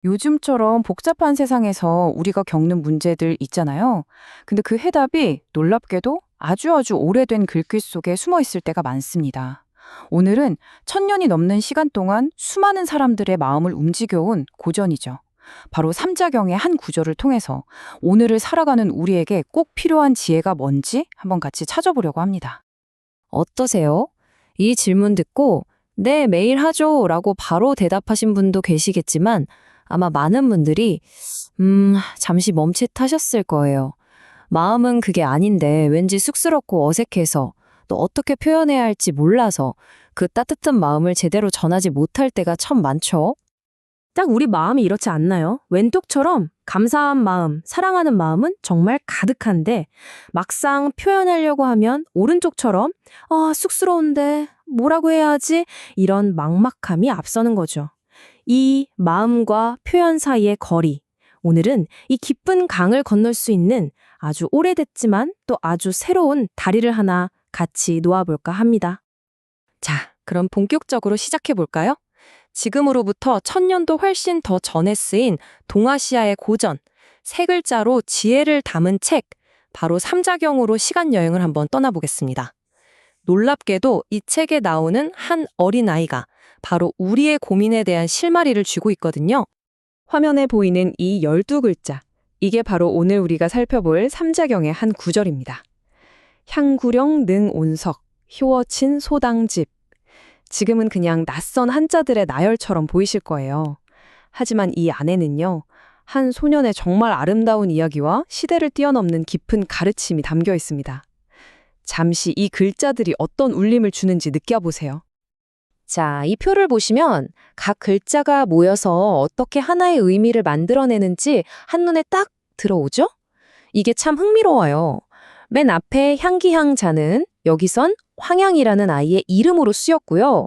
요즘처럼 복잡한 세상에서 우리가 겪는 문제들 있잖아요. 근데 그 해답이 놀랍게도 아주 오래된 글귀 속에 숨어 있을 때가 많습니다. 오늘은 1000년이 넘는 시간 동안 수많은 사람들의 마음을 움직여온 고전이죠. 바로 삼자경의 한 구절을 통해서 오늘을 살아가는 우리에게 꼭 필요한 지혜가 뭔지 한번 같이 찾아보려고 합니다. 어떠세요? 이 질문 듣고 네, 매일 하죠 라고 바로 대답하신 분도 계시겠지만 아마 많은 분들이 잠시 멈칫하셨을 거예요. 마음은 그게 아닌데 왠지 쑥스럽고 어색해서 또 어떻게 표현해야 할지 몰라서 그 따뜻한 마음을 제대로 전하지 못할 때가 참 많죠. 딱 우리 마음이 이렇지 않나요? 왼쪽처럼 감사한 마음, 사랑하는 마음은 정말 가득한데 막상 표현하려고 하면 오른쪽처럼 쑥스러운데 뭐라고 해야 하지? 이런 막막함이 앞서는 거죠. 이 마음과 표현 사이의 거리. 오늘은 이 깊은 강을 건널 수 있는 아주 오래됐지만 또 아주 새로운 다리를 하나 같이 놓아볼까 합니다. 자, 그럼 본격적으로 시작해 볼까요? 지금으로부터 1000년도 훨씬 더 전에 쓰인 동아시아의 고전, 세 글자로 지혜를 담은 책, 바로 삼자경으로 시간 여행을 한번 떠나보겠습니다. 놀랍게도 이 책에 나오는 한 어린아이가 바로 우리의 고민에 대한 실마리를 쥐고 있거든요. 화면에 보이는 이 12글자, 이게 바로 오늘 우리가 살펴볼 삼자경의 한 구절입니다. 향구령 능온석, 효어친 소당집. 지금은 그냥 낯선 한자들의 나열처럼 보이실 거예요. 하지만 이 안에는요, 한 소년의 정말 아름다운 이야기와 시대를 뛰어넘는 깊은 가르침이 담겨 있습니다. 잠시 이 글자들이 어떤 울림을 주는지 느껴보세요. 자, 이 표를 보시면 각 글자가 모여서 어떻게 하나의 의미를 만들어내는지 한눈에 딱 들어오죠? 이게 참 흥미로워요. 맨 앞에 향기향자는 여기선 황향이라는 아이의 이름으로 쓰였고요.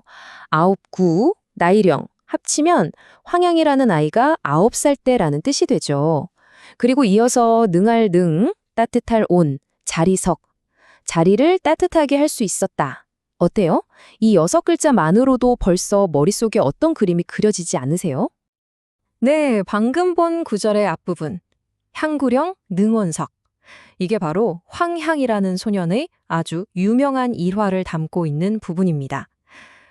9, 9, 나이령 합치면 황향이라는 아이가 9살 때라는 뜻이 되죠. 그리고 이어서 능할 능, 따뜻할 온, 자리석, 자리를 따뜻하게 할 수 있었다. 어때요? 이 6글자만으로도 벌써 머릿속에 어떤 그림이 그려지지 않으세요? 네, 방금 본 구절의 앞부분. 향구령 능원석. 이게 바로 황향이라는 소년의 아주 유명한 일화를 담고 있는 부분입니다.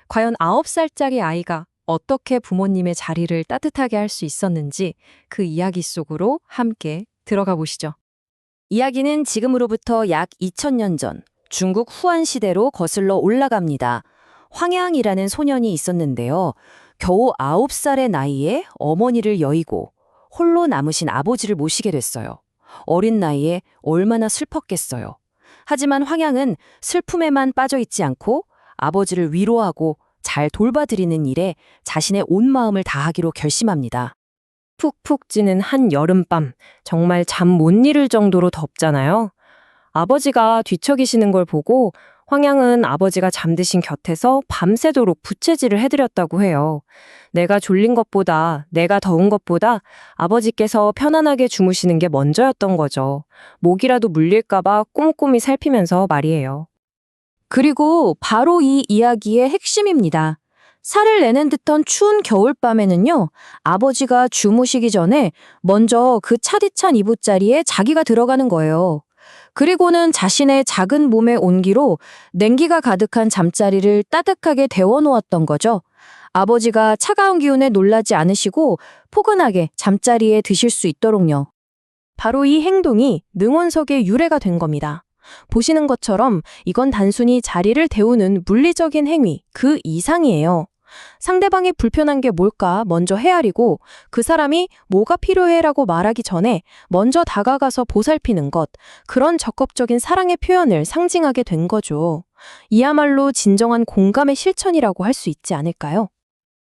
과연 9살짜리 아이가 어떻게 부모님의 자리를 따뜻하게 할 수 있었는지 그 이야기 속으로 함께 들어가 보시죠. 이야기는 지금으로부터 약 2000년 전 중국 후한 시대로 거슬러 올라갑니다. 황양이라는 소년이 있었는데요. 겨우 9살의 나이에 어머니를 여의고 홀로 남으신 아버지를 모시게 됐어요. 어린 나이에 얼마나 슬펐겠어요. 하지만 황양은 슬픔에만 빠져 있지 않고 아버지를 위로하고 잘 돌봐드리는 일에 자신의 온 마음을 다하기로 결심합니다. 푹푹 찌는 한 여름밤, 정말 잠 못 이룰 정도로 덥잖아요. 아버지가 뒤척이시는 걸 보고 황양은 아버지가 잠드신 곁에서 밤새도록 부채질을 해드렸다고 해요. 내가 졸린 것보다, 내가 더운 것보다 아버지께서 편안하게 주무시는 게 먼저였던 거죠. 목이라도 물릴까봐 꼼꼼히 살피면서 말이에요. 그리고 바로 이 이야기의 핵심입니다. 살을 내는 듯한 추운 겨울밤에는요, 아버지가 주무시기 전에 먼저 그 차디찬 이붓자리에 자기가 들어가는 거예요. 그리고는 자신의 작은 몸의 온기로 냉기가 가득한 잠자리를 따뜻하게 데워놓았던 거죠. 아버지가 차가운 기운에 놀라지 않으시고 포근하게 잠자리에 드실 수 있도록요. 바로 이 행동이 능원석의 유래가 된 겁니다. 보시는 것처럼 이건 단순히 자리를 데우는 물리적인 행위, 그 이상이에요. 상대방이 불편한 게 뭘까 먼저 헤아리고 그 사람이 뭐가 필요해라고 말하기 전에 먼저 다가가서 보살피는 것, 그런 적극적인 사랑의 표현을 상징하게 된 거죠. 이야말로 진정한 공감의 실천이라고 할 수 있지 않을까요?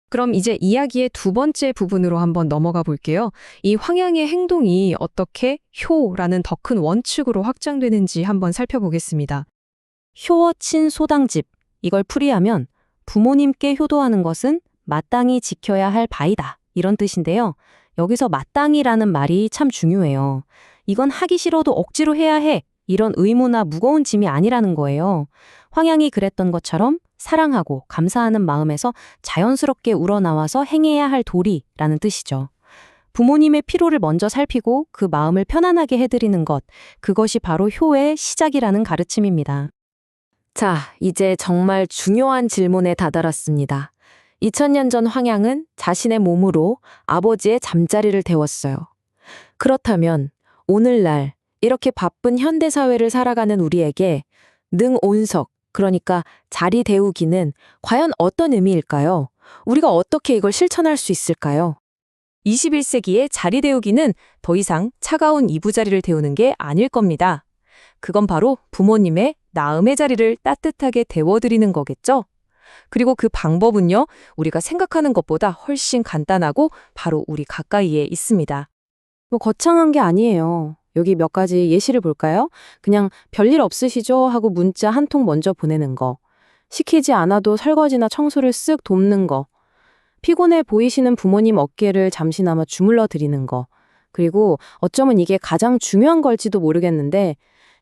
그럼 이제 이야기의 두 번째 부분으로 한번 넘어가 볼게요. 이 황양의 행동이 어떻게 효라는 더 큰 원칙으로 확장되는지 한번 살펴보겠습니다. 효어친 소당집, 이걸 풀이하면 부모님께 효도하는 것은 마땅히 지켜야 할 바이다, 이런 뜻인데요. 여기서 마땅히라는 말이 참 중요해요. 이건 하기 싫어도 억지로 해야 해, 이런 의무나 무거운 짐이 아니라는 거예요. 황양이 그랬던 것처럼 사랑하고 감사하는 마음에서 자연스럽게 우러나와서 행해야 할 도리라는 뜻이죠. 부모님의 피로를 먼저 살피고 그 마음을 편안하게 해드리는 것, 그것이 바로 효의 시작이라는 가르침입니다. 자, 이제 정말 중요한 질문에 다다랐습니다. 2000년 전 황양은 자신의 몸으로 아버지의 잠자리를 태웠어요. 그렇다면 오늘날 이렇게 바쁜 현대사회를 살아가는 우리에게 능온석, 그러니까 자리 데우기는 과연 어떤 의미일까요? 우리가 어떻게 이걸 실천할 수 있을까요? 21세기의 자리 데우기는 더 이상 차가운 이부자리를 데우는 게 아닐 겁니다. 그건 바로 부모님의 나음의 자리를 따뜻하게 데워드리는 거겠죠? 그리고 그 방법은요, 우리가 생각하는 것보다 훨씬 간단하고 바로 우리 가까이에 있습니다. 뭐 거창한 게 아니에요. 여기 몇 가지 예시를 볼까요? 그냥 별일 없으시죠? 하고 문자 한 통 먼저 보내는 거. 시키지 않아도 설거지나 청소를 쓱 돕는 거. 피곤해 보이시는 부모님 어깨를 잠시나마 주물러 드리는 거. 그리고 어쩌면 이게 가장 중요한 걸지도 모르겠는데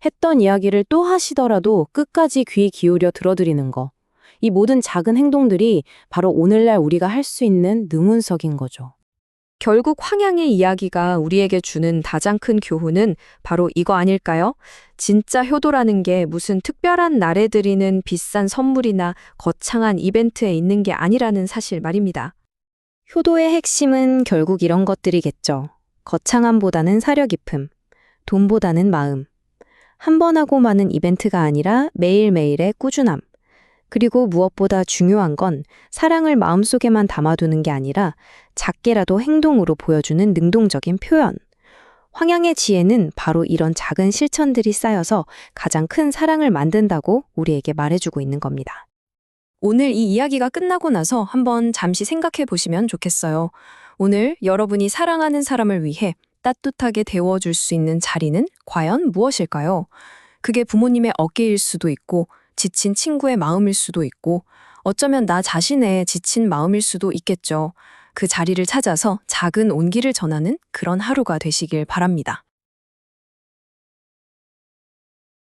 했던 이야기를 또 하시더라도 끝까지 귀 기울여 들어드리는 거. 이 모든 작은 행동들이 바로 오늘날 우리가 할 수 있는 능운석인 거죠. 결국 황양의 이야기가 우리에게 주는 가장 큰 교훈은 바로 이거 아닐까요? 진짜 효도라는 게 무슨 특별한 날에 드리는 비싼 선물이나 거창한 이벤트에 있는 게 아니라는 사실 말입니다. 효도의 핵심은 결국 이런 것들이겠죠. 거창함보다는 사려 깊음, 돈보다는 마음. 한 번 하고 마는 이벤트가 아니라 매일매일의 꾸준함. 그리고 무엇보다 중요한 건 사랑을 마음속에만 담아두는 게 아니라 작게라도 행동으로 보여주는 능동적인 표현. 황양의 지혜는 바로 이런 작은 실천들이 쌓여서 가장 큰 사랑을 만든다고 우리에게 말해주고 있는 겁니다. 오늘 이 이야기가 끝나고 나서 한번 잠시 생각해 보시면 좋겠어요. 오늘 여러분이 사랑하는 사람을 위해 따뜻하게 데워줄 수 있는 자리는 과연 무엇일까요? 그게 부모님의 어깨일 수도 있고 지친 친구의 마음일 수도 있고 어쩌면 나 자신의 지친 마음일 수도 있겠죠. 그 자리를 찾아서 작은 온기를 전하는 그런 하루가 되시길 바랍니다.